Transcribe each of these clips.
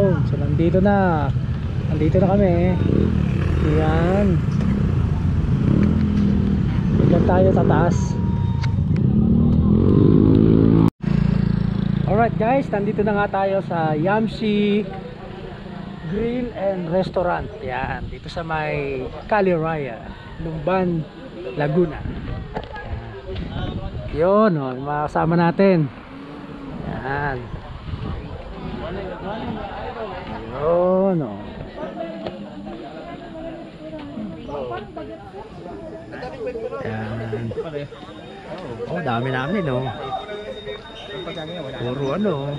Yun, so nandito na kami. Yan. Diyan tayo sa taas. Alright guys, nandito na nga tayo sa Yamsi Grill and Restaurant. Yan, dito sa may Caliraya, Lumban, Laguna. Yun, oh, makasama natin. Yan. Yun, oh. Yan. Oh, dami namin, oh. Puro ano.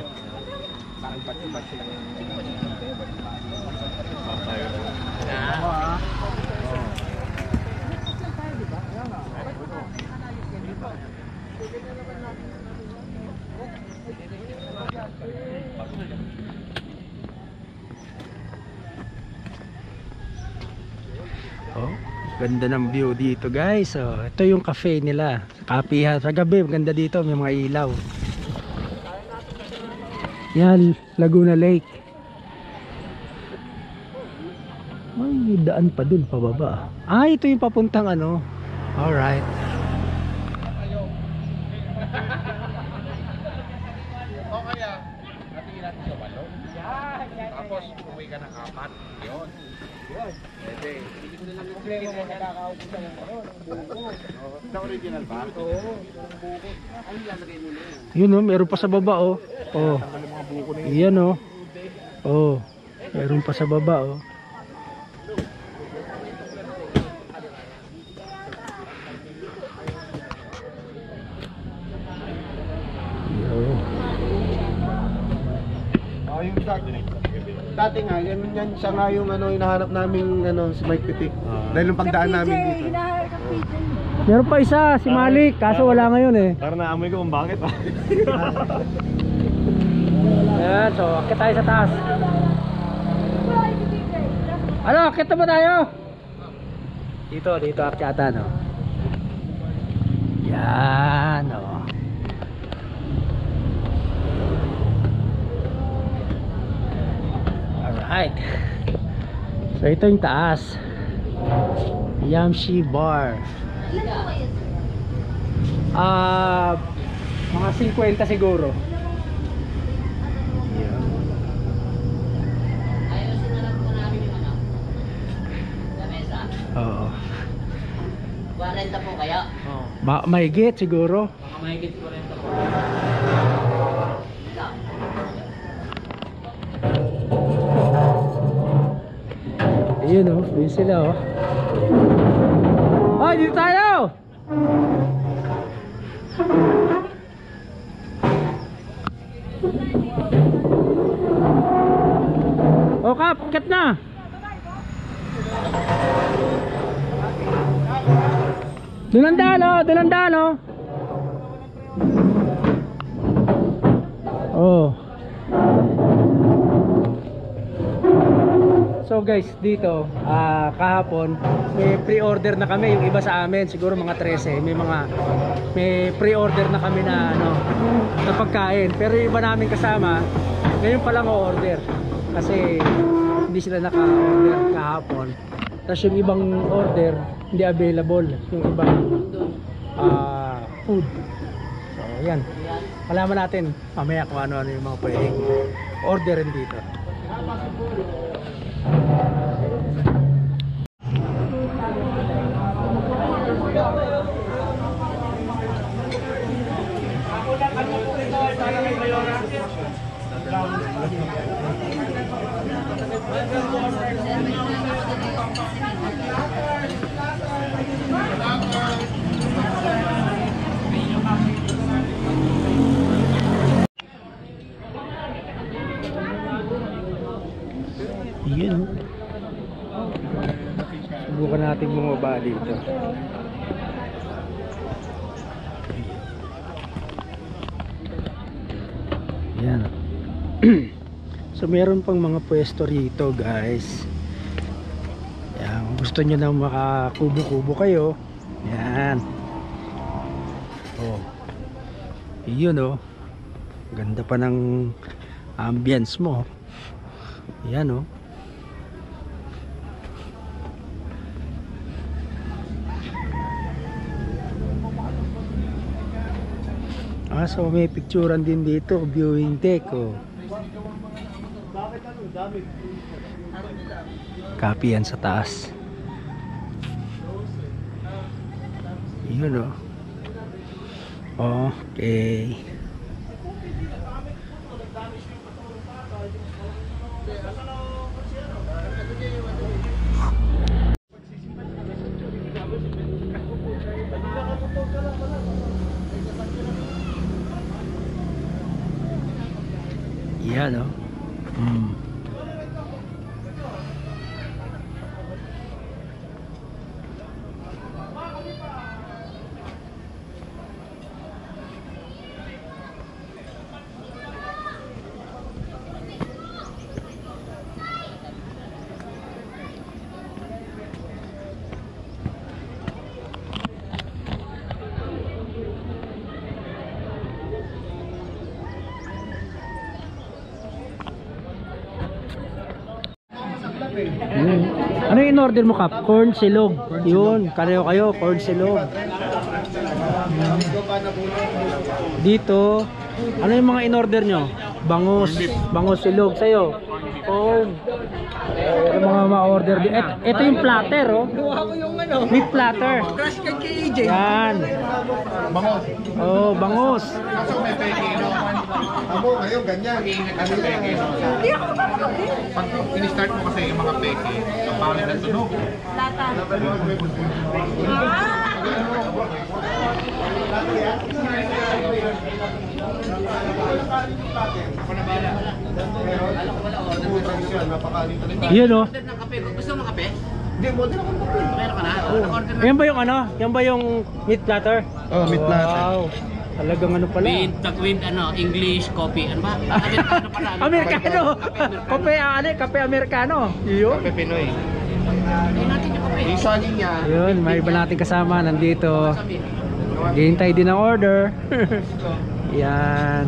Oh, ganda ng view dito guys. Oh, ito yung cafe nila. Kapihan sa gabi, maganda dito, may mga ilaw. Yan, Laguna Lake. May daan pa dun pababa. Ah, ito yung papuntang ano. Alright. Tapos uwi ka ng 4. Yun. Pwede. Hindi ko na lang problema mo nakakaupo sa yung buko. Sa original ba? Oo. Ano lalagay mo na? Yun oh, meron pa sa baba oh. Oh. Yan oh. Oh. Meron pa sa baba oh. Dati nga, yan siya nga yung ano, hinahanap namin ano, si Mike Pitik. Dahil yung pagdaan namin dito. Meron pa isa, si Malik, kaso wala ngayon eh. Parang naamoy ko kung bakit ah. Ayan, so akit tayo sa taas. Ano, akit na ba tayo? Dito akyatan no. Yan oh. Alright. So ito yung taas. Yamsi Bar. Mga 50 siguro. Oo. 40 po kaya? Oh. Mahigit siguro. Baka mahigit 40 po. Ayun oh, yun sila oh. Ay, dito tayo! Oh Kap, kat na! Doon ang dalo. Oh. So guys, dito kahapon may pre-order na kami, yung iba sa amin siguro mga 13, may pre-order na kami na ano, na pagkain. Pero yung iba namin kasama, ngayon pa lang o-order kasi hindi sila naka-order kahapon. Tapos yung ibang order hindi available, yung ibang food. So yan, malaman natin mamaya kung ano yung mga pwedeng orderin dito. Yun. Subukan natin bumaba dito. Yan. So meron pang mga pwesto rito guys. Yan, gusto nyo na makakubo-kubo kayo. Yan. Oh. Yun oh. Ganda pa ng ambience mo. Yan oh. So may picturean din dito, viewing deck oh. Copy yan sa taas. Yun oh. Okay. Yan oh. Ano yung in-order mo, Kap? Corn silog. Yun, kayo, corn silog. Dito, ano yung mga in-order nyo? Bangus silog. Sa'yo? Corn. Yung mga ma-order din. Ito yung platter, oh. Meat platter. Crush kay KJ. Yan. Bangos. Oh, bangus. Kaso may peke, no? Amo, ngayon, ganyan. Ano peke, no? Pag in-start mo kasi yung mga peke, ang pangit ng tunog. Yun, oh. Ng kape. Gusto mo kape? Hindi, model ako po. Meron ka na? Order na. Yan ba yung ano? Yan ba yung meat platter? Oh, meat platter. Wow. Talagang ano pala. With English coffee. Ano ba? Amerikano pala. Amerikano. Kape Amerikano. Yun. Kape Pinoy. Hindi natin yung kape. Yung saging niya. Yun, may iba nating kasama nandito. Hihintay din ang order. Yan.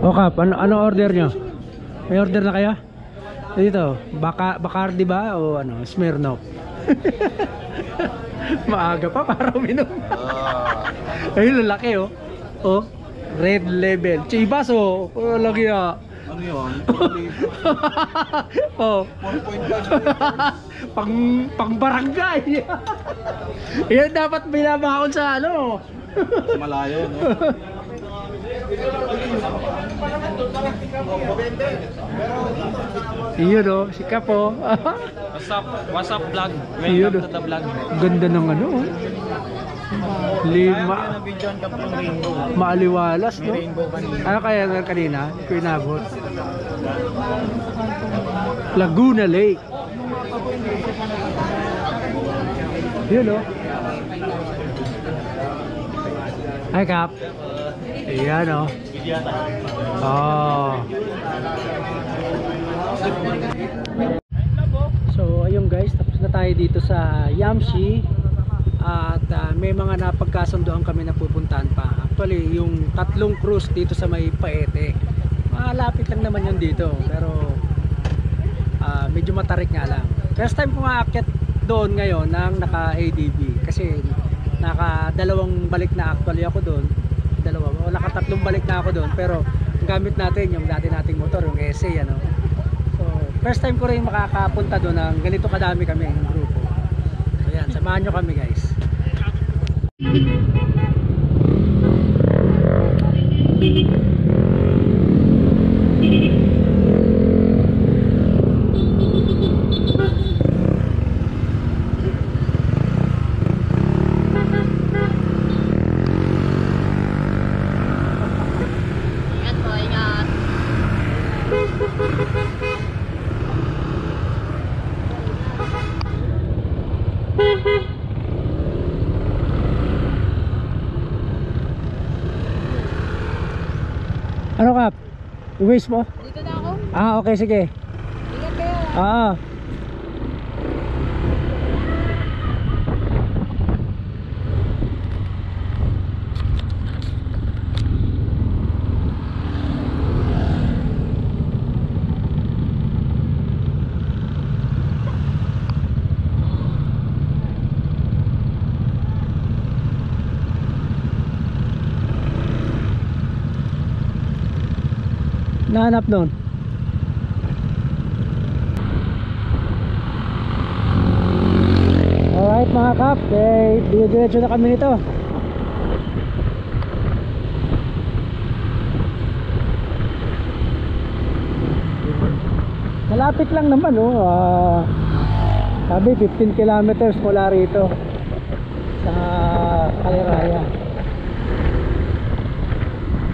O Kap, ano order nyo? May order na kayo? Dito, Bacardi ba o ano, Smirnoff? Maaga pa para uminom. Ayun, lalaki oh. Oh, red label. Chivas oh. Oh, lagi ah. Ano yun? Oh. pang barangay. Yan dapat binabakon sa ano. Malayo, no? Iyon oh, si Kapo. What's up vlog? Iyon oh. Ganda ng ano oh. Lima. Maaliwalas no? Ano kaya kanina? Pinabot. Laguna Lake. Yun oh. Hi Kap. Ayan oh. Oh. So ayun guys, tapos na tayo dito sa Yamshi. At may mga napagkasundoan kami na pupuntahan pa. Actually yung tatlong cruise dito sa may Paete, malapit lang naman yun dito. Pero medyo matarik nga lang. First time ko nga aakyat doon ngayon ng naka ADB. Kasi naka-dalawang balik na actually ako doon. Naka-tatlong balik na ako doon. Pero ang gamit natin yung dati nating motor, yung SA ano. So first time ko rin makakapunta doon ng ganito kadami kami ng grupo. So yan, samahan nyo kami guys. Ingat po, ingat. Ano Kap? I-waste mo? Dito na ako. Okay sige. Ingat kayo. nahanap nun? Alright mga kap, diretso na kami nito. Malapit lang naman oh. Sabi 15 kilometers mula rito sa Caliraya.